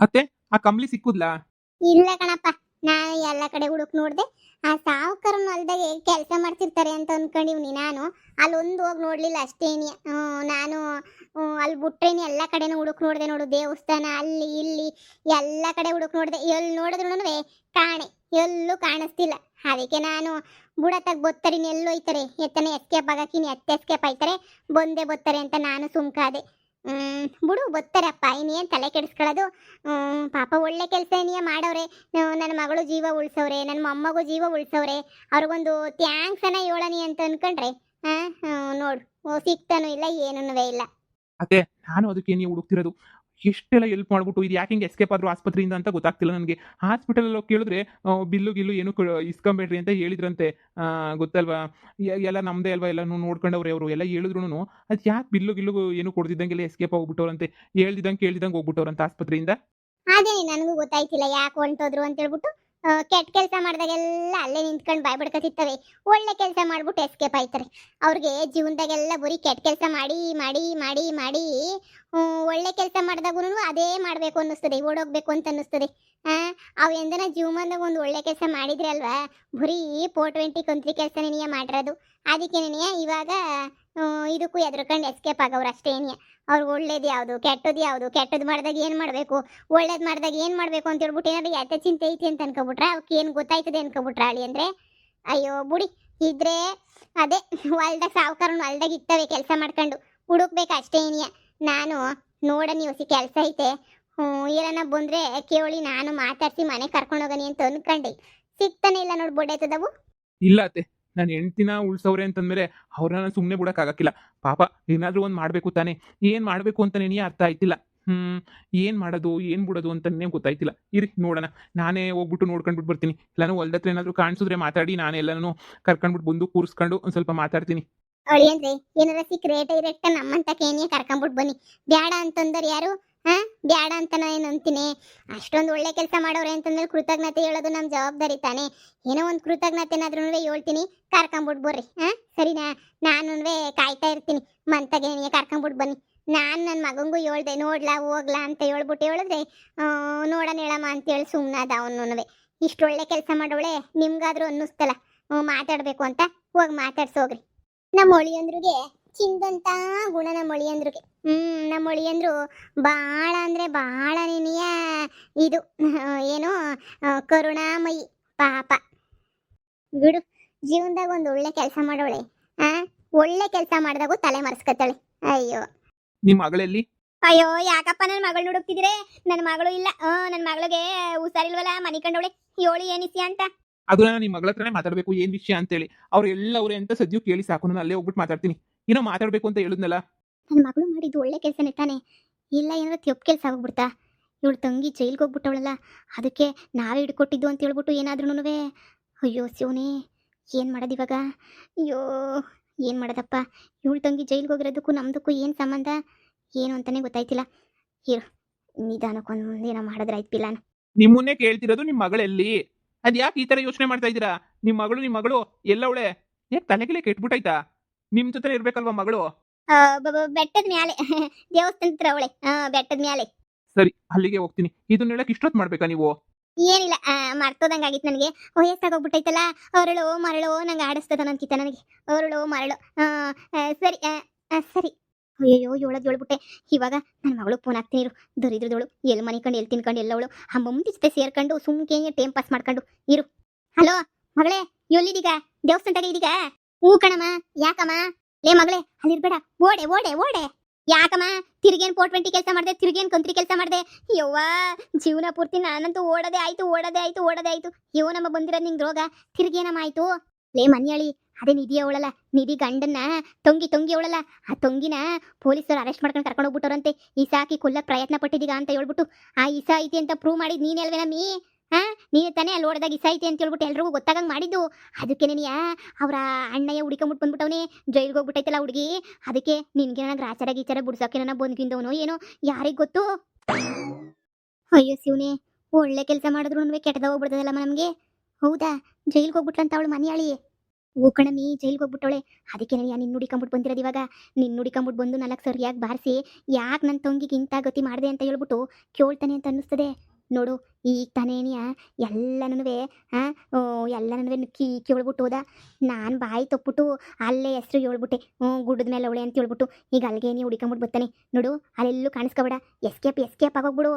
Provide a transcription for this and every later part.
ಅತ್ತೆ, ಆ ಕಂಬ್ಳಿ ಸಿಕ್ಕುದ್ಲಾ? ಇಲ್ಲ ಕಣಪ್ಪ. ನಾನು ಎಲ್ಲ ಕಡೆ ಹುಡುಕ್ ನೋಡ್ದೆ. ಆ ಸಾವುಕಾರನ ಹೊಲ್ದಾಗೆ ಕೆಲಸ ಮಾಡ್ತಿರ್ತಾರೆ ಅಂತ ಅನ್ಕೊಂಡಿವ್ನಿ ನಾನು. ಅಲ್ಲೊಂದು ಹೋಗಿ ನೋಡ್ಲಿಲ್ಲ ಅಷ್ಟೇನಿ. ನಾನು ಅಲ್ಲಿ ಬಿಟ್ರೇನಿ ಎಲ್ಲ ಕಡೆನೂ ಹುಡುಕ್ ನೋಡ್ದೆ ನೋಡು. ದೇವಸ್ಥಾನ ಅಲ್ಲಿ ಇಲ್ಲಿ ಎಲ್ಲ ಕಡೆ ಹುಡುಕ್ ನೋಡ್ದೆ. ಎಲ್ಲಿ ನೋಡಿದ್ರು ಕಾಣೆ, ಎಲ್ಲೂ ಕಾಣಿಸ್ತಿಲ್ಲ. ಅದಕ್ಕೆ ನಾನು ಬುಡತ್ತಾಗ ಬೊತ್ತರಿನಿ, ಎಲ್ಲೋಯ್ತಾರೆ ಎತ್ತನೆ ಎಸ್ಕೇಪ್ ಆಗಕ್ಕಿನಿ, ಎತ್ತ ಎಸ್ಕೇಪ್ ಆಯ್ತಾರೆ, ಬಂದೇ ಬತ್ತಾರೆ ಅಂತ ನಾನು ಸುಮ್ಕಾದೆ. ಬಿಡು ಬತ್ತಾರಪ್ಪ, ಇನ್ನೇನು ತಲೆ ಕೆಡಿಸ್ಕೊಳ್ಳೋದು. ಪಾಪ ಒಳ್ಳೆ ಕೆಲಸ ಏನಿಯ ಮಾಡವ್ರೆ. ನನ್ನ ಮಗಳು ಜೀವ ಉಳ್ಸವ್ರೆ, ನನ್ನ ಮೊಮ್ಮಗು ಜೀವ ಉಳ್ಸವ್ರೆ. ಅವ್ರಿಗೊಂದು ಥ್ಯಾಂಕ್ಸ್ ಅನ್ನ ಹೇಳನಿ ಅಂತ ಅನ್ಕೊಂಡ್ರೆ ನೋಡು, ಸಿಗ್ತಾನೂ ಇಲ್ಲ, ಏನೂ ಇಲ್ಲ. ಅತ್ತೆ, ನಾನು ಅದಕ್ಕೆ ನೀವು ಹುಡುಕ್ತಿರೋದು. ಎಷ್ಟೆಲ್ಲ ಹೆಲ್ಪ್ ಮಾಡ್ಬಿಟ್ಟು ಇದು ಯಾಕೆ ಹಿಂಗೆ ಎಸ್ಕೇಪ್ ಆದ್ರು ಆಸ್ಪತ್ರೆಯಿಂದ ಅಂತ ಗೊತ್ತಾಗ್ತಿಲ್ಲ ನನಗೆ. ಹಾಸ್ಪಿಟಲಲ್ಲಿ ಕೇಳಿದ್ರೆ ಬಿಲ್ಲು ಗಿಲ್ಲು ಏನು ಇಸ್ಕೊಂಬೇಡ್ರಿ ಅಂತ ಹೇಳಿದ್ರಂತೆ. ಗೊತ್ತಲ್ವಾ, ಎಲ್ಲ ನಮ್ಮದೇ ಅಲ್ವಾ, ಎಲ್ಲನೂ ನೋಡ್ಕೊಂಡವ್ರೆ ಅವರು. ಎಲ್ಲ ಹೇಳಿದ್ರು ಅದು ಯಾಕೆ ಬಿಲ್ಲು ಗಿಲ್ಲು ಏನು ಕೊಡ್ದಿದ್ದಂಗೆಲ್ಲ ಎಸ್ಕೇಪ್ ಹೋಗ್ಬಿಟ್ಟವ್ರಂತೆ. ಹೇಳ್ದಿದ್ದಂಗೆ ಕೇಳ್ದಿದ್ದಂಗೆ ಹೋಗ್ಬಿಟ್ಟವ್ರಂತ ಆಸ್ಪತ್ರೆಯಿಂದ. ಅದೇನೆ ನನಗೂ ಗೊತ್ತಾಯ್ತಿಲ್ಲ ಯಾಕೆ ಹೊಂಟೋದ್ರು ಅಂತ ಹೇಳ್ಬಿಟ್ಟು. ಕೆಟ್ಟ ಕೆಲಸ ಮಾಡಿದಾಗೆಲ್ಲ ಅಲ್ಲೇ ನಿಂತ್ಕೊಂಡು ಬಾಯ್ ಬಿಡ್ಕತಿರ್ತವೆ. ಒಳ್ಳೆ ಕೆಲಸ ಮಾಡ್ಬಿಟ್ಟು ಎಸ್ಕೇಪ್ ಆಯ್ತಾರೆ. ಅವ್ರಿಗೆ ಜೀವನದಾಗೆಲ್ಲ ಬರೀ ಕೆಟ್ಟ ಕೆಲಸ ಮಾಡಿ ಮಾಡಿ ಮಾಡಿ ಮಾಡಿ ಒಳ್ಳೆ ಕೆಲಸ ಮಾಡಿದಾಗೂ ಅದೇ ಮಾಡಬೇಕು ಅನ್ನಿಸ್ತದೆ, ಓಡೋಗ್ಬೇಕು ಅಂತ ಅನ್ನಿಸ್ತದೆ. ಅವು ಎಂದನ ಜೀವನದಾಗ ಒಂದು ಒಳ್ಳೆ ಕೆಲಸ ಮಾಡಿದ್ರೆ ಅಲ್ವಾ, ಬರೀ 420 ಕಂತ್ರಿ ಕೆಲಸ ನೆನೆಯ ಮಾಡಿರೋದು. ಅದಕ್ಕೆ ನೆನೆಯ ಇವಾಗ ಇದಕ್ಕೂ ಎದ್ರಕೊಂಡು ಎಸ್ಕೇಪ್ ಆಗವ್ರು ಅಷ್ಟೇನಿಯ. ಅವ್ರಿಗೆ ಒಳ್ಳೇದು ಯಾವುದು, ಕೆಟ್ಟದ್ದು ಯಾವುದು, ಕೆಟ್ಟದ್ದು ಮಾಡಿದಾಗ ಏನು ಮಾಡಬೇಕು, ಒಳ್ಳೇದು ಮಾಡಿದಾಗ ಏನು ಮಾಡಬೇಕು ಅಂತ ಹೇಳ್ಬಿಟ್ಟು ಏನಾದ್ರು ಯಾಕೆ ಚಿಂತೆ ಐತಿ ಅಂತ ಅನ್ಕೊಬಿಟ್ರೆ, ಅವಕ್ಕೆ ಏನು ಗೊತ್ತಾಯ್ತದೆ ಅನ್ಕೊಬಿಟ್ರೆ ಅಳಿ ಅಂದರೆ. ಅಯ್ಯೋ ಬುಡಿ, ಇದ್ರೆ ಅದೇ ಹೊಲ್ದಾಗ ಸಾವುಕಾರನ ಹೊಲ್ದಾಗ ಇರ್ತವೆ ಕೆಲಸ ಮಾಡ್ಕೊಂಡು ಹುಡುಕ್ಬೇಕು ಅಷ್ಟೇ ಏನಿಯ. ನಾನು ನೋಡನಿ ಹೊಸಿ ಕೆಲಸ ಐತೆ, ಏನನ್ನ ಬಂದರೆ ಕೇಳಿ ನಾನು ಮಾತಾಡಿಸಿ ಮನೆ ಕರ್ಕೊಂಡೋಗನಿ ಅಂತ ಅನ್ಕೊಂಡೆ. ಸಿಗ್ತಾನೆ ಇಲ್ಲ ನೋಡಿ, ಬೊಡ್ಡಾಯ್ತದವು. ಇಲ್ಲ ಅತ್ತೆ, ನಾನು ಹೆಂಡ್ತಿನ ಉಳ್ಸವ್ರೆ ಅಂತಂದ್ಮೇಲೆ ಅವ್ರನ್ನ ಸುಮ್ಮನೆ ಬಿಡೋಕ್ಕಾಗಕ್ಕಿಲ್ಲ. ಪಾಪ ಏನಾದರೂ ಒಂದು ಮಾಡಬೇಕು ತಾನೇ. ಏನು ಮಾಡಬೇಕು ಅಂತ ನನಗೆ ಅರ್ಥ ಆಯ್ತಿಲ್ಲ. ಏನು ಮಾಡೋದು, ಏನು ಬಿಡೋದು ಅಂತಲೇ ಗೊತ್ತಾಯ್ತಿಲ್ಲ. ಇರಿ ನೋಡೋಣ, ನಾನೇ ಹೋಗ್ಬಿಟ್ಟು ನೋಡ್ಕೊಂಡ್ಬಿಟ್ಟು ಬರ್ತೀನಿ. ಎಲ್ಲನೂ ಹೊಲ್ದತ್ರ ಏನಾದರೂ ಕಾಣಿಸಿದ್ರೆ ಮಾತಾಡಿ, ನಾನು ಎಲ್ಲನೂ ಕರ್ಕೊಂಡ್ಬಿಟ್ಟು ಬಂದು ಕೂರಿಸ್ಕೊಂಡು ಒಂದು ಸ್ವಲ್ಪ ಮಾತಾಡ್ತೀನಿ. ಅವಳಿ ಅಂದ್ರೆ ಏನಾರ ಸಿಕ್ರೇಟ್ ಇರೆಕ್ಟ ನಮ್ಮಂತ ಕೇನಿಯ ಕರ್ಕೊಂಬಿಟ್ಟು ಬನ್ನಿ. ಬ್ಯಾಡ ಅಂತಂದ್ರೆ ಯಾರು ಬ್ಯಾಡ ಅಂತ ನಾನು ಅಂತೀನಿ. ಅಷ್ಟೊಂದು ಒಳ್ಳೆ ಕೆಲಸ ಮಾಡೋರೆ ಅಂತಂದ್ರೆ ಕೃತಜ್ಞತೆ ಹೇಳೋದು ನಮ್ಮ ಜವಾಬ್ದಾರಿ ತಾನೇ. ಏನೋ ಒಂದು ಕೃತಜ್ಞತೆನಾದ್ರೂ ಹೇಳ್ತೀನಿ, ಕರ್ಕೊಂಬಿಟ್ಟು ಬರ್ರಿ. ಸರಿನಾ? ನಾನು ಕಾಯ್ತಾ ಇರ್ತೀನಿ. ಮಂತಗೇನಿಯ ಕರ್ಕೊಂಬಿಟ್ಟು ಬನ್ನಿ. ನಾನು ನನ್ನ ಮಗಂಗೂ ಹೇಳ್ದೆ, ನೋಡ್ಲಾ ಹೋಗ್ಲಾ ಅಂತ ಹೇಳ್ಬಿಟ್ಟು ಹೇಳಿದ್ರೆ ನೋಡೋಣ ಹೇಳಮ್ಮ ಅಂತೇಳಿ ಸುಮ್ಮನಾದ ಅವನು. ಇಷ್ಟು ಒಳ್ಳೆ ಕೆಲಸ ಮಾಡೋಳೆ, ನಿಮ್ಗಾದ್ರೂ ಅನ್ನಿಸ್ತಲ್ಲ ಮಾತಾಡಬೇಕು ಅಂತ. ಹೋಗಿ ಮಾತಾಡ್ಸೋಗ್ರಿ. ನಮ್ಮ ಒಳಿಯಂದ್ರಿಗೆ ಚಿಂದಂತ ಗುಣ. ನಮ್ಮ ಒಳಿಯಂದ್ರಿಗೆ ನಮ್ಮ ಒಳಿಯಂದ್ರು ಭಾಳ ಅಂದರೆ ಭಾಳ ನೆನೆಯ ಇದು ಏನು ಕರುಣಾಮಯಿ. ಪಾಪ ಬಿಡು, ಜೀವನದಾಗ ಒಂದು ಒಳ್ಳೆ ಕೆಲಸ ಮಾಡೋಳೆ. ಒಳ್ಳೆ ಕೆಲಸ ಮಾಡಿದಾಗೂ ತಲೆ ಮರೆಸ್ಕೊತಾಳೆ. ಅಯ್ಯೋ ನಿಮ್ಮ ಮಗಳಲ್ಲಿ ಅಯ್ಯೋ, ಯಾಕಪ್ಪ ನನ್ನ ಮಗಳು ಹುಡುಕ್ತಿದ್ರೆ? ನನ್ನ ಮಗಳು ಇಲ್ಲ. ನನ್ನ ಮಗಳಿಗೆ ಹುಷಾರಿಲ್ವಲ್ಲ, ಮನೆ ಕಂಡವಳೆ. ಹೇಳಿ ಏನಿಸಿ ಅಂತ. ಅದನ್ನ ನಿಮ್ಮ ಮಗಳ ಹತ್ರನೇ ಮಾತಾಡಬೇಕು, ಏನು ವಿಷಯ ಅಂತೇಳಿ. ಅವ್ರು ಎಲ್ಲವ್ರೆ ಅಂತ ಸದ್ಯ ಕೇಳಿ ಸಾಕು, ನಾನು ಅಲ್ಲೇ ಹೋಗ್ಬಿಟ್ಟು ಮಾತಾಡ್ತೀನಿ. ಏನೋ ಮಾತಾಡಬೇಕು ಅಂತ ಹೇಳಿದ್ನಲ್ಲ. ನನ್ನ ಮಗಳು ಮಾಡಿದ್ದು ಒಳ್ಳೆ ಕೆಲಸನೇ ತಾನೆ. ಇಲ್ಲ ಏನಾದ್ರು ತಪ್ಪು ಕೆಲಸ ಆಗೋಗ್ಬಿಡ್ತಾ? ಇವಳು ತಂಗಿ ಜೈಲ್ಗೆ ಹೋಗ್ಬಿಟ್ಟವಳಲ್ಲ, ಅದಕ್ಕೆ ನಾವೇ ಹಿಡ್ಕೊಟ್ಟಿದ್ದು ಅಂತ ಹೇಳ್ಬಿಟ್ಟು ಏನಾದ್ರೂ. ಅಯ್ಯೋ ಶಿವನೇ, ಏನು ಮಾಡೋದು ಇವಾಗ? ಅಯ್ಯೋ ಏನು ಮಾಡೋದಪ್ಪ? ಇವಳು ತಂಗಿ ಜೈಲ್ಗೆ ಹೋಗಿರೋದಕ್ಕೂ ನಮ್ದಕ್ಕೂ ಏನು ಸಂಬಂಧ ಏನು ಅಂತಲೇ ಗೊತ್ತಾಯ್ತಿಲ್ಲ. ಇರು, ನಿಧಾನಕ್ಕೊಂದು ಏನೋ ಮಾಡಿದ್ರಾಯ್ತಿಲ್ಲ. ನಿಮ್ಮನ್ನೇ ಕೇಳ್ತಿರೋದು, ನಿಮ್ಮ ಮಗಳೆಲ್ಲಿ? ಅದು ಯಾಕೆ ಈ ಥರ ಯೋಚನೆ ಮಾಡ್ತಾ ಇದ್ದೀರಾ? ನಿಮ್ಮ ಮಗಳು ಎಲ್ಲವಳೆ? ಯಾಕೆ ತಲೆಗೆಲೆ ಕೆಟ್ಬಿಟ್ಟಾಯ್ತಾ? ನಿಮ್ಮ ಜೊತೆ ಇರ್ಬೇಕಲ್ವಾ ಮಗಳು? ಬೆಟ್ಟದ ಮ್ಯಾಲೆ ದೇವಸ್ಥಾನ ಹತ್ರ ಅವಳೆ. ಬೆಟ್ಟದ ಮ್ಯಾಲೆ. ಸರಿ, ಅಲ್ಲಿಗೆ ಹೋಗ್ತೀನಿ. ಇದನ್ನ ಹೇಳಕ್ ಇಷ್ಟೊತ್ತು ಮಾಡ್ಬೇಕಾ ನೀವು? ಏನಿಲ್ಲ, ಮರ್ತೋದಂಗಾಗಿತ್ತು ನನಗೆ. ವಯಸ್ಸಾಗೋಗ್ಬಿಟ್ಟೈತಲ್ಲ. ಅವರಳು ಮರಳು ನಂಗೆ ಆಡಿಸ್ತದ ನನ್ಕಿತ ನನಗೆ. ಅವರಳು ಮರಳು. ಸರಿ ಸರಿ. ಅಯ್ಯಯ್ಯೋ, ಹೇಳ್ಬಿಟ್ಟೆ. ಇವಾಗ ನನ್ನ ಮಗಳು ಫೋನ್ ಹಾಕ್ತೀನಿ ಇರು. ದರಿದ್ರದವಳು ಎಲ್ಲಿ ಮನಿಕೊಂಡು ಎಲ್ಲಿ ತಿನ್ಕೊಂಡು ಎಲ್ಲವಳು ಆ ಮಮ್ಮಿ ಜೊತೆ ಸೇರ್ಕೊಂಡು ಸುಮ್ಕೆ ಟೈಮ್ ಪಾಸ್ ಮಾಡ್ಕೊಂಡು ಇರು. ಹಲೋ ಮಗಳೇ, ಎಲ್ಲಿದೀಗ? ದೇವಸ್ಥಾನದಾಗ ಇದೀಗ? ಹೂ ಕಣಮ್ಮ. ಯಾಕಮ್ಮ? ಲೇ ಮಗಳೇ, ಅಲ್ಲಿರ್ಬೇಡ, ಓಡೆ ಓಡೆ ಓಡೆ. ಯಾಕಮ್ಮ? ತಿರ್ಗೇನ್ 420 ಕೆಲಸ ಮಾಡಿದೆ, ತಿರ್ಗೇನ್ ಕಂತ್ರಿ ಕೆಲಸ ಮಾಡಿದೆ. ಯವ್ವ, ಜೀವನ ಪೂರ್ತಿ ನಾನಂತೂ ಓಡೋದೇ ಆಯ್ತು. ನಮ್ಮ ಬಂದಿರೋದು ನಿಂಗೆ ರೋಗ, ತಿರ್ಗೇನಮ್ಮ ಆಯ್ತು? ಲೇ ಮನ್ಯಾಳಿ, ಅದೇ ನಿಧಿ ಅವಳಲ್ಲ, ನಿಧಿ ಗಂಡನ್ನ ತೊಂಗಿ ಅವಳಲ್ಲ, ಆ ತೊಂಗಿನ ಪೊಲೀಸರು ಅರೆಸ್ಟ್ ಮಾಡ್ಕೊಂಡು ಕರ್ಕೊಂಡು ಹೋಗ್ಬಿಟ್ಟವ್ರಂತೆ. ಈಸಾಕಿ ಕೊಲ್ಲಕ್ಕೆ ಪ್ರಯತ್ನ ಪಟ್ಟಿದ್ದೀಗ ಅಂತ ಹೇಳ್ಬಿಟ್ಟು ಆ ಇಸಾ ಐತಿ ಅಂತ ಪ್ರೂವ್ ಮಾಡಿದ್ ನೀನೇ ಅಲ್ವೇ ನಮ್ಮಿ? ನೀನೇ ತಾನೇ ಅಲ್ಲಿ ಓಡದಾಗ ಇಸಾ ಐತಿ ಅಂತ ಹೇಳ್ಬಿಟ್ಟು ಎಲ್ರಿಗೂ ಗೊತ್ತಾಗಂಗೆ ಮಾಡಿದ್ದು. ಅದಕ್ಕೆ ನೀನಿಯಾ ಅವರ ಅಣ್ಣಯ್ಯ ಹುಡುಕೊಂಬಿಟ್ಟು ಬಂದ್ಬಿಟ್ಟವನೇ, ಜೈಲ್ಗೆ ಹೋಗ್ಬಿಟ್ಟೈತಲ್ಲ ಹುಡುಗಿ. ಅದಕ್ಕೆ ನಿನ್ಗೆ ನನಗೆ ಗೀಚಾರ ಬಿಡ್ಸೋಕೆ ನನ್ನ ಬಂದ್ಕಿಂದವನು ಏನೋ ಯಾರಿಗೆ ಗೊತ್ತು. ಅಯ್ಯೋ ಶಿವನೇ, ಒಳ್ಳೆ ಕೆಲಸ ಮಾಡಿದ್ರು ಕೆಟ್ಟದಾಗ ಹೋಗ್ಬಿಡ್ತದಲ್ಲಮ್ಮ ನಮಗೆ. ಹೌದಾ? ಜೈಲ್ಗೆ ಹೋಗ್ಬಿಟ್ಲಂತ ಅವಳು ಮನೆಯಾಳಿ. ಓ ಕಣಮಿ ಜೈಲ್ಗೆ ಹೋಗ್ಬಿಟ್ಟವಳೆ. ಅದಕ್ಕೆ ನಿನ್ನ ಹುಡಿಕೊಂಬಿಟ್ಟು ಬಂದಿರೋದು ಇವಾಗ. ನಿನ್ನ ಹುಡಿಕೊಂಬಿಟ್ಟು ಬಂದು ನಾಲ್ಕು ಸರಿಯಾಗಿ ಬಾರಿಸಿ ಯಾಕೆ ನನ್ನ ತಂಗಿಗೆ ಇಂಥ ಗತಿ ಮಾಡಿದೆ ಅಂತ ಹೇಳ್ಬಿಟ್ಟು ಕೇಳ್ತಾನೆ ಅಂತ ಅನ್ನಿಸ್ತದೆ. ನೋಡು ಈಗ ತಾನೇನಿಯ ಎಲ್ಲನೂ ಎಲ್ಲನೂ ಕೇಳ್ಬಿಟ್ಟು ಹೋದ. ನಾನು ಬಾಯಿ ತಪ್ಪಿಟ್ಟು ಅಲ್ಲೇ ಹೆಸ್ರು ಹೇಳ್ಬಿಟ್ಟೆ, ಗುಡ್ಡದ ಮೇಲೆ ಅವಳೆ ಅಂತ ಹೇಳ್ಬಿಟ್ಟು. ಈಗ ಅಲ್ಲಿಗೆ ಹುಡಿಕೊಂಬಿಟ್ಟು ಬರ್ತಾನೆ ನೋಡು. ಅಲ್ಲೆಲ್ಲೂ ಕಾಣಿಸ್ಕೊಬೇಡ, ಎಸ್ಕೇಪ್ ಆಗೋಗ್ಬಿಡು.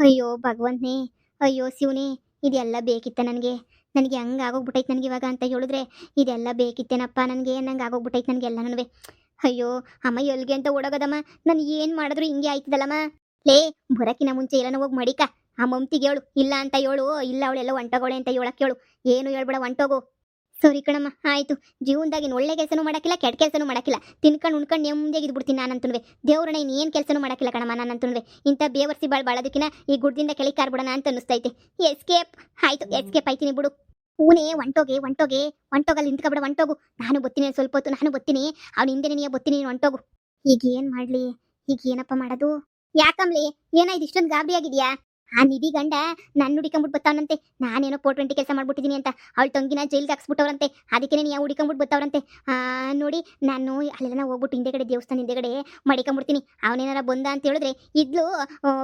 ಅಯ್ಯೋ ಭಗವಂತನೇ, ಅಯ್ಯೋ ಶಿವನೇ, ಇದೆಲ್ಲ ಬೇಕಿತ್ತ ನನಗೆ ಹಂಗೆ ಆಗೋಗ್ಬಿಟ್ಟೈತೆ ನನಗೆ ಇವಾಗ ಅಂತ ಹೇಳಿದ್ರೆ. ಇದೆಲ್ಲ ಬೇಕಿತ್ತೇನಪ್ಪ ನನಗೆ ನಂಗೆ ಆಗೋಗ್ಬಿಟ್ಟೈತೆ ನನಗೆಲ್ಲನೂ. ಅಯ್ಯೋ ಅಮ್ಮ ಎಲ್ಗೆ ಅಂತ ಓಡೋಗದಮ್ಮ. ನಾನು ಏನು ಮಾಡಿದ್ರು ಹಿಂಗೆ ಆಯ್ತದಲ್ಲಮ್ಮ. ಲೇ ಬರೋಕಿನ ಮುಂಚೆ ಎಲ್ಲನೂ ಹೋಗಿ ಮಡಿಕ ಆ ಮಮ್ತಿಗೆ ಹೇಳು, ಇಲ್ಲ ಅಂತ ಹೇಳು. ಇಲ್ಲ ಅವಳೆಲ್ಲ ಹೊಂಟೋಗೋಳೆ ಅಂತ ಹೇಳಕ್ಕೆ ಹೇಳು, ಏನು ಹೇಳ್ಬೇಡ, ಹೊಂಟೋಗು. ಸರಿ ಕಣಮ್ಮ ಆಯಿತು. ಜೀವನದಾಗಿನ ಒಳ್ಳೆ ಕೆಲಸನೂ ಮಾಡಕ್ಕಿಲ್ಲ, ಕೆಟ್ಟ ಕೆಲಸನೂ ಮಾಡಕ್ಕಿಲ್ಲ. ತಿನ್ಕೊಂಡು ಉಣ್ಕೊಂಡು ನೆಮ್ಮದಿಯಾಗಿ ಇದ್ಬಿಡ್ತೀನಿ ನಾನಂತುವೆ. ದೇವ್ರನ್ನ ಏನು ಕೆಲಸನೂ ಮಾಡಕ್ಕಿಲ್ಲ ಕಣಮ್ಮ ನಾನಂತುವೆ. ಇಂಥ ಬೇವರ್ಸಿ ಬಾಳೋದಕ್ಕಿನ ಈ ಗುಡ್ದಿಂದ ಕೆಳಗೆ ಕಾರ್ಬಿಡೋಣ ಅಂತ ಅನ್ನಿಸ್ತೈತೆ. ಎಸ್ಕೇಪ್ ಆಯಿತು, ಎಸ್ಕೇಪ್ ಆಯ್ತೀನಿ ಬಿಡು. ಹೂನೇ ಹೊಂಟೋಗಲ್ಲಿ ನಿಂತ್ಕೊಬಿಡ, ಹೊಂಟೋಗು. ನಾನು ಬತ್ತೀನಿ ಸ್ವಲ್ಪ ಹೊತ್ತು, ನಾನು ಬತ್ತೀನಿ. ಅವ್ನು ಹಿಂದೆ ನೀನು ಬತ್ತೀನಿ, ನೀನು ಹೊಂಟೋಗು. ಈಗ ಏನು ಮಾಡಲಿ, ಈಗ ಏನಪ್ಪ ಮಾಡೋದು? ಯಾಕಮ್ಲಿ ಏನಾಯ್ತು ಇಷ್ಟೊಂದು ಗಾಬರಿ ಆಗಿದೆಯಾ? ಆ ನಿಧಿ ಗಂಡ ನನ್ನ ಹುಡಿಕೊಂಬಿಟ್ಟು ಬತ್ತಾವನಂತೆ. ನಾನೇನೋ 420 ಕೆಲಸ ಮಾಡ್ಬಿಟ್ಟಿದ್ದೀನಿ ಅಂತ ಅವಳ ತಂಗಿನ ಜೈಲ್ಗೆ ಹಾಕ್ಸ್ಬಿಟ್ಟವ್ರಂತೆ. ಅದಕ್ಕೆ ನೀವು ಹುಡಿಕೊಂಬಿಟ್ಟು ಬತ್ತಾವ್ರಂತೆ. ನೋಡಿ ನಾನು ಅಲ್ಲೆಲ್ಲ ಹೋಗ್ಬಿಟ್ಟು ಹಿಂದೆಗಡೆ ದೇವಸ್ಥಾನ ಹಿಂದೆಗಡೆ ಮಡಿಕೊಂಬಿಡ್ತೀನಿ. ಅವನೇನಾರ ಬಂದ ಅಂತ ಹೇಳಿದ್ರೆ ಇದ್ಲು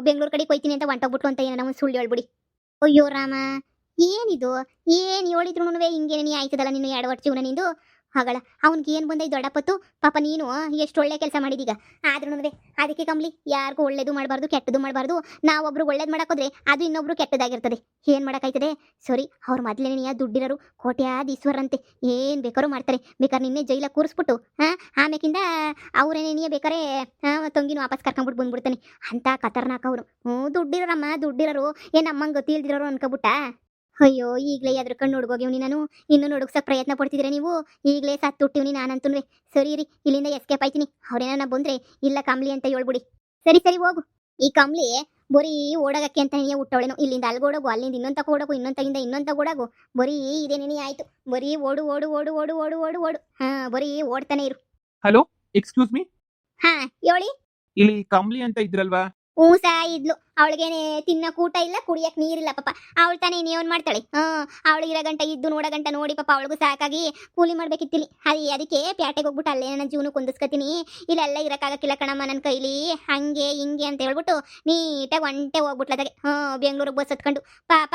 ಬೆಂಗಳೂರು ಕಡೆಗೆ ಹೋಯ್ತೀನಿ ಅಂತ ಹೊಂಟೋಗ್ಬಿಟ್ಲು ಅಂತ ಏನೋ ಒಂದು ಸುಳ್ಳು ಹೇಳ್ಬಿಡಿ. ಅಯ್ಯೋ ರಾಮ, ಏನಿದು? ಏನು ಹೇಳಿದ್ರು ಹಿಂಗೇನೆ ನೀ ಆಯ್ತದಲ್ಲ ನೀನು 2 ವರ್ಷ ಜೀವನ ನಿಂದು. ಹಾಗಳ ಅವ್ನಿಗೆ ಏನು ಬಂದ ದೊಡ್ಡಪ್ಪತ್ತು. ಪಾಪ ನೀನು ಎಷ್ಟು ಒಳ್ಳೆ ಕೆಲಸ ಮಾಡಿದೀಗ. ಆದ್ರೂ ಅದಕ್ಕೆ ಕಂಬ್ಲಿ ಯಾರಿಗೂ ಒಳ್ಳೇದು ಮಾಡಬಾರ್ದು, ಕೆಟ್ಟದು ಮಾಡಬಾರ್ದು. ನಾವೊಬ್ರು ಒಳ್ಳೇದು ಮಾಡೋಕೋದ್ರೆ ಅದು ಇನ್ನೊಬ್ರು ಕೆಟ್ಟದಾಗಿರ್ತದೆ. ಏನು ಮಾಡೋಕ್ಕಾಯ್ತದೆ? ಸರಿ, ಅವ್ರ ಮೊದಲೇನೆಯ ದುಡ್ಡಿರೋರು ಕೋಟ್ಯಾಧೀಶ್ವರಂತೆ, ಏನು ಬೇಕಾದ್ರೂ ಮಾಡ್ತಾರೆ. ಬೇಕಾದ್ರೆ ನಿನ್ನೆ ಜೈಲಾಗ ಕೂರಿಸ್ಬಿಟ್ಟು ಆಮೇಕಿಂದ ಅವ್ರೇನೇನಿಯ ಬೇಕಾರೆ ತಂಗಿನ ವಾಪಸ್ ಕರ್ಕೊಂಡ್ಬಿಟ್ಟು ಬಂದ್ಬಿಡ್ತಾನೆ ಅಂತ ಖತರ್ನಾಕ್ ಅವರು. ದುಡ್ಡಿರೋರಮ್ಮ, ದುಡ್ಡಿರೋರು ಏನು ನಮ್ಮಂಗೆ ಗೊತ್ತಿ ಇಲ್ದಿರೋರು ಅನ್ಕೋಬಿಟ್ಟ. ಅಯ್ಯೋ ಈಗಲೇ ಎದ್ರಕೊಂಡು ನೋಡ್ಗೋಗಿವ್ನಿ ನಾನು. ಇನ್ನೂ ನೋಡೋಕ್ಸಕ್ಕೆ ಪ್ರಯತ್ನ ಪಡ್ತಿದ್ರೆ ನೀವು. ಈಗಲೇ ಸತ್ತುಟ್ಟಿವ್ನಿ ನಾನಂತೂ. ಸರಿ ರೀ, ಇಲ್ಲಿಂದ ಎಸ್ಕೇಪ್ ಆಯ್ತೀನಿ. ಅವ್ರೇನ ಬಂದ್ರೆ ಇಲ್ಲ ಕಂಬ್ಲಿ ಅಂತ ಹೇಳ್ಬಿಡಿ. ಸರಿ ಹೋಗು. ಈ ಕಂಬ್ಲಿ ಬರೀ ಓಡೋಗಕ್ಕೆ ಅಂತ ಹುಟ್ಟವಳೇನು. ಇಲ್ಲಿಂದ ಅಲ್ಗೋಡೋಗು, ಅಲ್ಲಿಂದ ಇನ್ನೊಂದು ತಗೋಡೋಗು, ಇನ್ನೊಂದು ಇನ್ನೊಂದು ತಗೋಡೋಗು. ಬರೀ ಇದೇನೇ ಆಯ್ತು. ಬರೀ ಓಡು ಓಡು ಓಡು ಓಡು ಓಡು ಓಡು ಓಡು. ಬರೀ ಓಡ್ತಾನೆ ಇರು. Hello, excuse me. ಹೇಳಿ. ಇಲ್ಲಿ ಕಮ್ಲಿ ಅಂತ ಇದ್ರಲ್ವಾ? ಹೂಸ ಇದ್ಲು. ಅವಳಿಗೇನೆ ತಿನ್ನಕ್ ಊಟ ಇಲ್ಲ, ಕುಡಿಯಕ್ ನೀರಿಲ್ಲ ಪಾಪ. ಅವಳು ತಾನೇ ಇನ್ನೇನ್ ಮಾಡ್ತಾಳೆ? ಅವಳು ಇರೋ ಗಂಟ ಇದ್ದು ನೋಡೋ ಗಂಟ ನೋಡಿ ಪಾಪ ಅವಳಿಗೂ ಸಾಕಾಗಿ ಕೂಲಿ ಮಾಡ್ಬೇಕಿತ್ತಿಲ್ಲಿ. ಅದಕ್ಕೆ ಪ್ಯಾಟೆಗೆ ಹೋಗ್ಬಿಟ್ಟು ಅಲ್ಲೇ ನನ್ನ ಜೀವನ ಕುಂದಿಸ್ಕತೀನಿ. ಇಲ್ಲೆಲ್ಲ ಇರಕ್ಕಾಗಕ್ಕಿಲ್ಲ ಕಣಮ್ಮ ನನ್ನ ಕೈಲಿ, ಹಂಗೆ ಹಿಂಗೆ ಅಂತ ಹೇಳ್ಬಿಟ್ಟು ನೀಟಾಗಿ ಒಂಟೆ ಹೋಗ್ಬಿಟ್ಲದಾಗೆ ಬೆಂಗಳೂರಿಗೆ ಬಸ್ ಹತ್ಕೊಂಡು. ಪಾಪ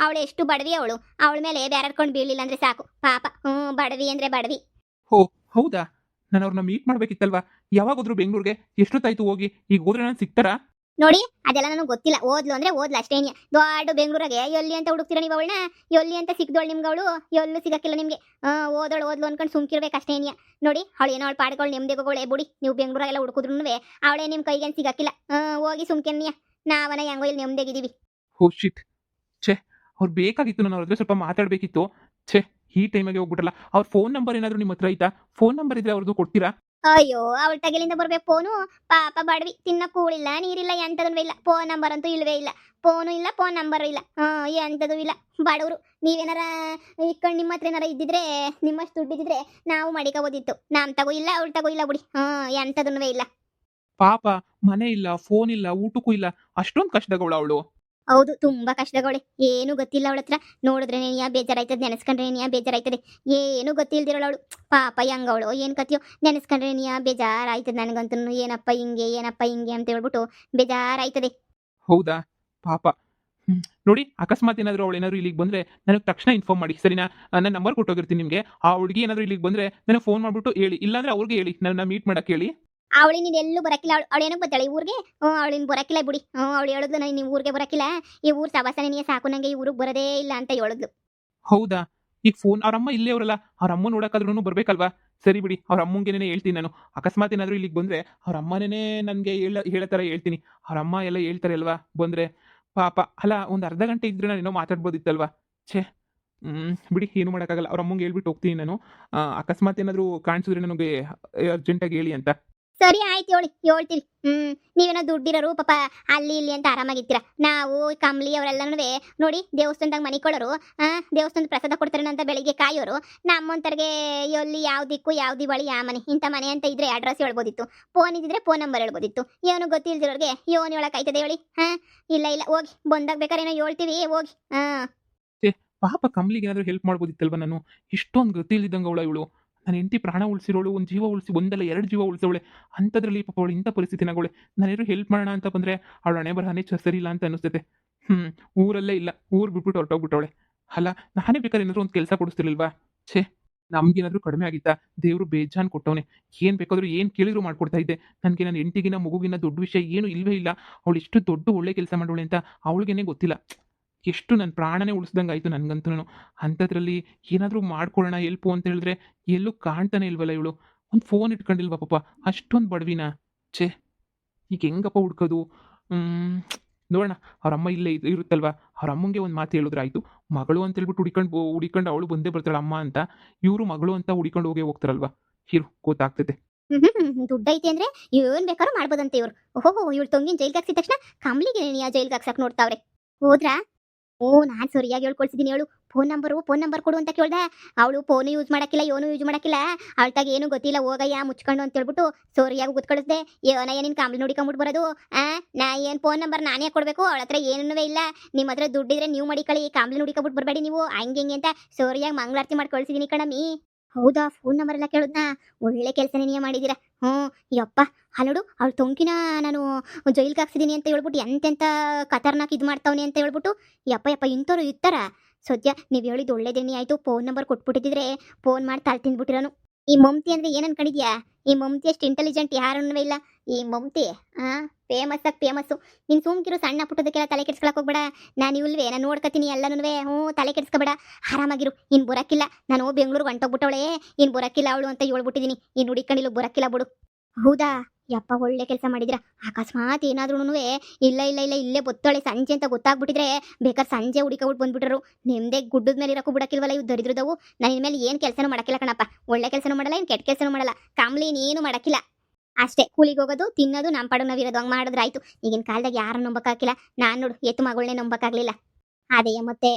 ಅವಳು ಎಷ್ಟು ಬಡವಿ ಅವಳು. ಅವಳ ಮೇಲೆ ಬೇರೆ ಹರ್ಕೊಂಡು ಬೀಳಿಲ್ಲ ಅಂದ್ರೆ ಸಾಕು ಪಾಪ. ಬಡವಿ ಅಂದ್ರೆ ಬಡವಿ. ಹೋ ಹೌದಾ? ನಾನು ಅವ್ರನ್ನ ಮೀಟ್ ಮಾಡ್ಬೇಕಿತ್ತಲ್ವಾ? ಯಾವಾಗ ಹೋದ್ರು ಬೆಂಗಳೂರಿಗೆ? ಎಷ್ಟೊತ್ತಾಯ್ತು ಹೋಗಿ? ಈಗ ಹೋದ್ರೆ ನಾನು ಸಿಗ್ತಾರಾ? ನೋಡಿ ಅದೆಲ್ಲ ನನಗೆ ಗೊತ್ತಿಲ್ಲ. ಓದ್ಲು ಅಂದ್ರೆ ಓದ್ಲು ಅಷ್ಟೇನಿಯ. ದೊಡ್ಡ ಬೆಂಗಳೂರಾಗೆ ಎಲ್ಲಿ ಅಂತ ಹುಡುಕ್ತೀರ ನೀವು ಅವಳನ್ನ? ಎಲ್ಲಿ ಅಂತ ಸಿಕ್ದೋಳು ನಿಮ್ಗೆ ಅವಳು? ಎಲ್ಲೂ ಸಿಗಕ್ಕಿಲ್ಲ ನಿಮಗೆ. ಓದ್ಲು ಅನ್ಕೊಂಡು ಸುಮ್ಕಿರ್ಬೇಕು ಅಷ್ಟೇನಿಯ. ನೋಡಿ ಅವಳು ಏನೋ ಅವಳು ಪಾಡ್ಗಳು ನೆಮ್ಮದಿಗೋಳೆ ಬಿಡಿ. ನೀವು ಬೆಂಗಳೂರಾಗೆಲ್ಲ ಹುಡುಕಿದ್ರು ಅವಳೇ ನಿಮ್ಮ ಕೈಗೇನು ಸಿಗಕ್ಕಿಲ್ಲ. ಹೋಗಿ ಸುಮ್ಕೆನ್ನಿಯ. ನಾವನ ಹೆಂಗೋ ಇಲ್ಲಿ ನೆಮ್ಮದಿಗಿದ್ದೀವಿ. ಹೋ ಶಿಟ್, ಛೇ, ಅವ್ರು ಬೇಕಾಗಿತ್ತು. ನಾನು ಅವ್ರ ಹತ್ರ ಸ್ವಲ್ಪ ಮಾತಾಡಬೇಕಿತ್ತು. ಛೇ, ಈ ಟೈಮಿಗೆ ಹೋಗ್ಬಿಟ್ಟಲ್ಲ. ಅವ್ರ ಫೋನ್ ನಂಬರ್ ಏನಾದರೂ ನಿಮ್ಮ ಹತ್ರ ಐತಾ? ಫೋನ್ ನಂಬರ್ ಇದ್ರೆ ಅವ್ರದ್ದು ಕೊಡ್ತೀರಾ? ಅಯ್ಯೋ ಅವಳ ತಗಲಿಂದ ಬರ್ಬೇಕು ಫೋನು. ಪಾಪ ಬಡವಿ, ತಿನ್ನ ಕೂಳಿಲ್ಲ, ನೀರಿಲ್ಲ, ಎಂಥದೂ ಇಲ್ಲ. ಫೋನ್ ನಂಬರ್ ಅಂತೂ ಇಲ್ವೇ ಇಲ್ಲ. ಫೋನು ಇಲ್ಲ, ಫೋನ್ ನಂಬರ್ ಇಲ್ಲ. ಎಂಥದೂ ಇಲ್ಲ. ಬಡವರು. ನೀವೇನಾರ ಇಟ್ಕೊಂಡು ನಿಮ್ಮ ಹತ್ರ ಏನಾರ ಇದ್ದಿದ್ರೆ, ನಿಮ್ಮಷ್ಟು ದುಡ್ಡಿದ್ರೆ ನಾವು ಮಾಡಿಕೋಬೋದಿತ್ತು. ನಮ್ಮ ತಗೋ ಇಲ್ಲ, ಅವಳು ತಗೋ ಇಲ್ಲ ಬಿಡಿ. ಎಂಥದೂ ಇಲ್ಲ. ಪಾಪ, ಮನೆ ಇಲ್ಲ, ಫೋನ್ ಇಲ್ಲ, ಊಟಕ್ಕೂ ಇಲ್ಲ. ಅಷ್ಟೊಂದು ಕಷ್ಟದವಳು ಅವಳು. ಹೌದು, ತುಂಬಾ ಕಷ್ಟದವಳೆ. ಏನು ಗೊತ್ತಿಲ್ಲ ಅವಳ ಹತ್ರ. ನೋಡಿದ್ರೆ ಬೇಜಾರಾಯ್ತದೆ, ನೆನೆಸ್ಕೊಂಡ್ರೆ ಬೇಜಾರಾಯ್ತದೆ. ಏನು ಗೊತ್ತಿಲ್ದಿರೋಳು ಪಾಪ. ಹೆಂಗವಳು ಏನು ಕತಿಯೋ, ನೆನೆಸ್ಕೊಂಡ್ರೆ ಬೇಜಾರಾಯ್ತದೆ ನನಗಂತೂ. ಏನಪ್ಪ ಹಿಂಗೆ ಅಂತ ಹೇಳ್ಬಿಟ್ಟು ಬೇಜಾರಾಯ್ತದೆ. ಹೌದಾ? ಪಾಪ. ನೋಡಿ, ಅಕಸ್ಮಾತ್ ಏನಾದರೂ ಅವಳು ಏನಾದರೂ ಇಲ್ಲಿಗೆ ಬಂದರೆ ನನಗೆ ತಕ್ಷಣ ಇನ್ಫಾರ್ಮ್ ಮಾಡಿ, ಸರಿನಾ? ನನ್ನ ನಂಬರ್ ಕೊಟ್ಟೋಗಿರ್ತೀನಿ ನಿಮಗೆ. ಆ ಹುಡುಗಿ ಏನಾದರೂ ಇಲ್ಲಿಗೆ ಬಂದರೆ ನನಗೆ ಫೋನ್ ಮಾಡಿಬಿಟ್ಟು ಹೇಳಿ. ಇಲ್ಲಾಂದ್ರೆ ಅವ್ರಿಗೆ ಹೇಳಿ ನನ್ನ ಮೀಟ್ ಮಾಡಕ್ಕೆ ಹೇಳಿ. ಅವಳಿ ನೀನು ಎಲ್ಲೂ ಬರಕಿಲ್ಲ. ಅವಳೇನೋ ಬರ್ತಾಳೆ ಈ ಊರಿಗೆ. ಅವಳಿನ ಬರಕಿಲ್ಲ ಬಿಡಿ. ಅವಳು ಹೇಳಿದ್ಲು ನಾನು ನೀವು ಊರಿಗೆ ಬರಕಿಲ್ಲ, ಈ ಊರು ಸವಾಸನೆ ನೀ ಸಾಕು, ನಂಗೆ ಈ ಊರಿಗೆ ಬರೋದೇ ಇಲ್ಲ ಅಂತ ಹೇಳಿದ್ಲು. ಹೌದಾ? ಈಗ ಫೋನ್ ಅವ್ರಮ್ಮ ಇಲ್ಲೇ ಅವರಲ್ಲ, ಅವ್ರ ಅಮ್ಮ ನೋಡೋಕ್ಕಾದ್ರೂ ಬರ್ಬೇಕಲ್ವಾ? ಸರಿ ಬಿಡಿ, ಅವ್ರ ಅಮ್ಮಂಗೇನೇ ಹೇಳ್ತೀನಿ ನಾನು. ಅಕಸ್ಮಾತ್ ಏನಾದರೂ ಇಲ್ಲಿಗೆ ಬಂದರೆ ಅವ್ರ ಅಮ್ಮನೇ ನನಗೆ ಹೇಳೋ ಥರ ಹೇಳ್ತೀನಿ. ಅವ್ರ ಅಮ್ಮ ಎಲ್ಲ ಹೇಳ್ತಾರೆ ಅಲ್ವಾ ಬಂದರೆ. ಪಾಪ ಅಲ್ಲ, ಒಂದು ಅರ್ಧ ಗಂಟೆ ಇದ್ರೆ ನಾನು ಏನೋ ಮಾತಾಡ್ಬೋದಿತ್ತಲ್ವಾ? ಛೇ, ಬಿಡಿ, ಏನು ಮಾಡೋಕ್ಕಾಗಲ್ಲ. ಅವ್ರ ಅಮ್ಮಂಗೆ ಹೇಳ್ಬಿಟ್ಟು ಹೋಗ್ತೀನಿ ನಾನು. ಅಕಸ್ಮಾತ್ ಏನಾದರೂ ಕಾಣಿಸಿದ್ರೆ ನನಗೆ ಅರ್ಜೆಂಟಾಗಿ ಹೇಳಿ ಅಂತ. ಸರಿ ಆಯ್ತು, ಹೇಳ್ತೀವಿ. ನೀವೇನೋ ದುಡ್ಡಿರೋರು ಪಾಪ ಅಲ್ಲಿ ಇಲ್ಲಿ ಅಂತ ಆರಾಮಾಗಿರ್ತೀರ. ನಾವು ಕಮ್ಲಿ ಅವರೆಲ್ಲನೂ ನೋಡಿ ದೇವಸ್ಥಾನದಾಗ ಮನೆ ಕೊಡೋರು, ದೇವಸ್ಥಾನದ ಪ್ರಸಾದ ಕೊಡ್ತಾರೆ ಅಂತ ಬೆಳಿಗ್ಗೆ ಕಾಯೋರು. ನಮ್ಮಂತರ್ಗೆ ಎಲ್ಲಿ ಯಾವ ದಿಕ್ಕು ಯಾವ ದಿವಾಳಿ ಯಾವ ಮನೆ ಇಂಥ ಮನೆ ಅಂತ ಇದ್ರೆ ಅಡ್ರೆಸ್ ಹೇಳ್ಬೋದಿತ್ತು. ಫೋನ್ ಇದ್ದಿದ್ರೆ ಫೋನ್ ನಂಬರ್ ಹೇಳ್ಬೋದಿತ್ತು. ಏನು ಗೊತ್ತಿಲ್ದಿರೋರಿಗೆ ಏನು ಹೇಳಕ್ಕಾಯ್ತದೆ ಹೇಳಿ? ಇಲ್ಲ ಹೋಗಿ ಬಂದಾಗ ಬೇಕಾದ್ರೆ ಏನೋ ಹೇಳ್ತೀವಿ, ಹೋಗಿ. ಪಾಪ ಕಮಲಿಗೆ ಏನಾದರೂ ಹೆಲ್ಪ್ ಮಾಡ್ಬೋದಿತ್ತಲ್ವ ನಾನು. ಇಷ್ಟೊಂದು ಗತಿ ಇಲ್ದಿದ್ದಂಗೆ ಅವಳ ಇವಳು. ನನ್ನ ಹೆಂಡತಿ ಪ್ರಾಣ ಉಳಿಸಿರೋಳು, ಒಂದು ಜೀವ ಉಳಿಸಿ, ಒಂದಲ್ಲ 2 ಜೀವ ಉಳಿಸವಳೆ. ಅಂಥದ್ರಲ್ಲಿ ಪಾಪ ಅವಳು ಇಂಥ ಪರಿಸ್ಥಿತಿನಾಗವಳೆ. ನಾನೇನಾದ್ರು ಹೆಲ್ಪ್ ಮಾಡೋಣ ಅಂತ ಬಂದರೆ ಅವಳ ಹಣೆ ಬರಹನೇ ಸರಿ ಇಲ್ಲ ಅಂತ ಅನಿಸ್ತೈತೆ. ಊರಲ್ಲೇ ಇಲ್ಲ, ಊರು ಬಿಟ್ಬಿಟ್ಟು ಹೊರಟೋಗ್ಬಿಟ್ಟವಳೆ. ಅಲ್ಲ, ನಾನೇ ಬೇಕಾದ್ರೆ ಏನಾದ್ರು ಒಂದು ಕೆಲಸ ಕೊಡಿಸ್ತಿರ್ಲಿಲ್ವಾ? ಛೇ, ನಮ್ಗೇನಾದ್ರೂ ಕಡಿಮೆ ಆಗಿತ್ತಾ? ದೇವ್ರು ಬೇಜಾನ್ ಕೊಟ್ಟವನೆ. ಏನು ಬೇಕಾದರೂ ಏನು ಕೇಳಿದ್ರು ಮಾಡ್ಕೊಡ್ತಾ ಇದ್ದೆ. ನನಗೆ ನನ್ನ ಹೆಂಡತಿಗಿನ್ನ ಮಗುಗಿನ್ನ ದೊಡ್ಡ ವಿಷಯ ಏನೂ ಇಲ್ವೇ ಇಲ್ಲ. ಅವಳು ಎಷ್ಟು ದೊಡ್ಡ ಒಳ್ಳೆ ಕೆಲಸ ಮಾಡೋಳೆ ಅಂತ ಅವಳಿಗೇನೆ ಗೊತ್ತಿಲ್ಲ. ಎಷ್ಟು ನನ್ನ ಪ್ರಾಣನೇ ಉಳಿಸ್ದಂಗೆ ಆಯಿತು ನನಗಂತೂ. ಅಂಥದ್ರಲ್ಲಿ ಏನಾದರೂ ಮಾಡ್ಕೊಳ್ಳೋಣ ಹೆಲ್ಪು ಅಂತ ಹೇಳಿದ್ರೆ ಎಲ್ಲೂ ಕಾಣ್ತಾನೆ ಇಲ್ವಲ್ಲ ಇವಳು. ಒಂದು ಫೋನ್ ಇಟ್ಕೊಂಡಿಲ್ವಾ ಪಾಪ, ಅಷ್ಟೊಂದು ಬಡವಿನ. ಛೇ, ಈಗ ಹೆಂಗಪ್ಪ ಹುಡ್ಕೋದು? ನೋಡೋಣ, ಅವ್ರ ಅಮ್ಮ ಇಲ್ಲೇ ಇರುತ್ತಲ್ವಾ, ಅವ್ರ ಅಮ್ಮಂಗೆ ಒಂದು ಮಾತು ಹೇಳಿದ್ರೆ ಆಯಿತು. ಮಗಳು ಅಂತ ಹೇಳ್ಬಿಟ್ಟು ಹುಡಿಕೊಂಡು ಅವಳು ಬಂದೇ ಬರ್ತಾಳೆ ಅಮ್ಮ ಅಂತ. ಇವರು ಮಗಳು ಅಂತ ಹುಡಿಕೊಂಡು ಹೋಗ್ತಾರಲ್ವಾ. ಇರು, ಗೊತ್ತಾಗ್ತೈತೆ. ದುಡ್ಡು ಐತೆ ಅಂದ್ರೆ ಏನ್ ಬೇಕಾದ್ರೂ ಮಾಡ್ಬೋದಂತೆ ಇವ್ರು. ಓಹೋ, ಇವಳು ತೊಂಗಿನ ಜೈಲ್ಗೆ ಹಾಕ್ಸಿದ ತಕ್ಷಣ ಕಮ್ಲಿಗೆ ನೀ ಜೈಲ್ಗೆ ಹಾಕ್ಸಕ್ ನೋಡ್ತಾವ್ರೆ. ಹೋದ್ರಾ? ಓ, ನಾನ್ ಸರಿಯಾಗಿ ಹೇಳ್ಕೊಳ್ಸಿದೀನಿ. ಹೇಳು, ಫೋನ್ ನಂಬರ್ ಕೊಡು ಅಂತ ಕೇಳ್ದೆ. ಅವಳು ಫೋನು ಯೂಸ್ ಮಾಡಕ್ಕಿಲ್ಲ, ಏನು ಯೂಸ್ ಮಾಡಕ್ಕಿಲ್ಲ. ಅವಳ್ತಾಗ ಏನು ಗೊತ್ತಿಲ್ಲ, ಹೋಗಯ್ಯ ಮುಚ್ಕೊಂಡು ಅಂತ ಹೇಳ್ಬಿಟ್ಟು ಸರಿಯಾಗಿ ಗುತ್ಕಳಿಸ್ದೆ. ಏನಯ್ಯ ನಿನ್ ಕಾಮ್ಲಿ ನೋಡಿಕೊಂಬಿಟ್ಟು ಬರೋದು? ನಾ ಏನ್ ಫೋನ್ ನಂಬರ್ ನಾನೇ ಕೊಡ್ಬೇಕು? ಅವಳ ಹತ್ರ ಏನೂ ಇಲ್ಲ. ನಿಮ್ಮ ಹತ್ರ ದುಡ್ಡಿದ್ರೆ ನೀವು ಮಡಿಕಳಿ, ಕಾಮ್ಲಿ ನೋಡಿಕೊಂಬಿಟ್ಟು ಬರಬೇಡಿ ನೀವು, ಹಂಗೆ ಅಂತ ಸರಿಯಾಗಿ ಮಂಗಳಾರತಿ ಮಾಡಿ ಕಳ್ಸಿದೀನಿ ಕಣಮಿ. ಹೌದಾ, ಫೋನ್ ನಂಬರ್ ಎಲ್ಲ ಕೇಳಿದ್ನಾ? ಒಳ್ಳೆ ಕೆಲಸನೇ ನೀವು ಮಾಡಿದ್ದೀರಾ. ಯಪ್ಪ, ನೋಡು, ಅವಳು ತೊಂಕಿನ ನಾನು ಜೈಲ್ಗೆ ಹಾಕ್ಸಿದೀನಿ ಅಂತ ಹೇಳ್ಬಿಟ್ಟು ಎಂತೆಂಥ ಖತರ್ನಾಕ್ ಇದು ಮಾಡ್ತಾವನೆ ಅಂತ ಹೇಳ್ಬಿಟ್ಟು. ಯಪ್ಪ ಇಂಥವ್ರು ಇರ್ತಾರ? ಸದ್ಯ ನೀವು ಹೇಳಿದ್ದು ಒಳ್ಳೇದೇನಿ ಆಯಿತು. ಫೋನ್ ನಂಬರ್ ಕೊಟ್ಬಿಟ್ಟಿದ್ರೆ ಫೋನ್ ಮಾಡಿ ತಾಳು ತಿಂದ್ಬಿಟ್ಟಿರೋನು. ಈ ಮಮತಿ ಅಂದರೆ ಏನು ಅನ್ಕೊಂಡಿದ್ಯಾ? ಈ ಮಮತಿ ಅಷ್ಟು ಇಂಟೆಲಿಜೆಂಟ್ ಯಾರನ್ನೂ ಇಲ್ಲ. ಈ ಮಮತಿ ಫೇಮಸ್ಸು. ನೀನು ಸುಮ್ಕಿರು, ಸಣ್ಣ ಪುಟ್ಟದಕ್ಕೆಲ್ಲ ತಲೆ ಕೆಡ್ಸ್ಕೊಳಕ್ಕೆ ಹೋಗ್ಬೇಡ. ನಾನು ಇಲ್ವೇ, ನಾನು ನೋಡ್ಕೊತೀನಿ ಎಲ್ಲನೂ. ತಲೆ ಕೆಡ್ಸ್ಕೊಬೇಡ, ಆರಾಮಾಗಿರು. ಇನ್ನು ಬರೋಕ್ಕಿಲ್ಲ, ನಾನು ಬೆಂಗಳೂರಿಗೆ ಹೊಂಟೋಗ್ಬಿಟ್ಟವಳೆ, ಇನ್ನು ಬರೋಕ್ಕಿಲ್ಲ ಅವಳು ಅಂತ ಹೇಳ್ಬಿಟ್ಟಿದ್ದೀನಿ. ಇನ್ನು ಹುಡಿಕೊಂಡಿಲ್ಲ, ಬರೋಕ್ಕಿಲ್ಲ ಬಿಡು. ಹೌದಾ? ಯಪ್ಪ, ಒಳ್ಳೆ ಕೆಲಸ ಮಾಡಿದಿರ. ಅಕಸ್ಮಾತ್ ಏನಾದ್ರೂ ಇಲ್ಲ ಇಲ್ಲೇ ಬತ್ತಾಳೆ ಸಂಜೆ ಅಂತ ಗೊತ್ತಾಗ್ಬಿಟ್ಟಿದ್ರೆ ಬೇಕಾದ್ರೆ ಸಂಜೆ ಹುಡುಕಬಿಟ್ಟು ಬಂದ್ಬಿಟ್ರು. ನಿಮ್ದೇ ಗುಡ್ಡದ ಮೇಲೆ ಇರೋಕ್ಕೂ ಬಿಡಕ್ಕಿಲ್ವಲ್ಲ ಇವು ದರಿದ್ರದವು. ನಾನು ಇನ್ಮೇಲೆ ಏನು ಕೆಲಸನೂ ಮಾಡಕ್ಕಿಲ್ಲ ಕಣಪ್ಪ. ಒಳ್ಳೆ ಕೆಲಸನೂ ಮಾಡಲ್ಲ, ಏನು ಕೆಟ್ಟ ಕೆಲಸನೂ ಮಾಡಲ್ಲ. ಕಾಮ್ಲಿ ಏನು ಮಾಡಕ್ಕಿಲ್ಲ. ಅಷ್ಟೇ, ಕೂಲಿಗೆ ಹೋಗೋದು, ತಿನ್ನೋದು, ನಮ್ಮ ಪಾಡು ನಾವಿರೋದು. ಹಂಗೆ ಮಾಡಿದ್ರೆ ಆಯ್ತು. ಈಗಿನ ಕಾಲದಾಗ ಯಾರು ನಂಬಕ್ಕಾಗಿಲ್ಲ. ನಾನು ನೋಡು, ಎತ್ತು ಮಗಳನ್ನೇ ನಂಬಕ್ಕಾಗಲಿಲ್ಲ. ಅದೇ ಮತ್ತೆ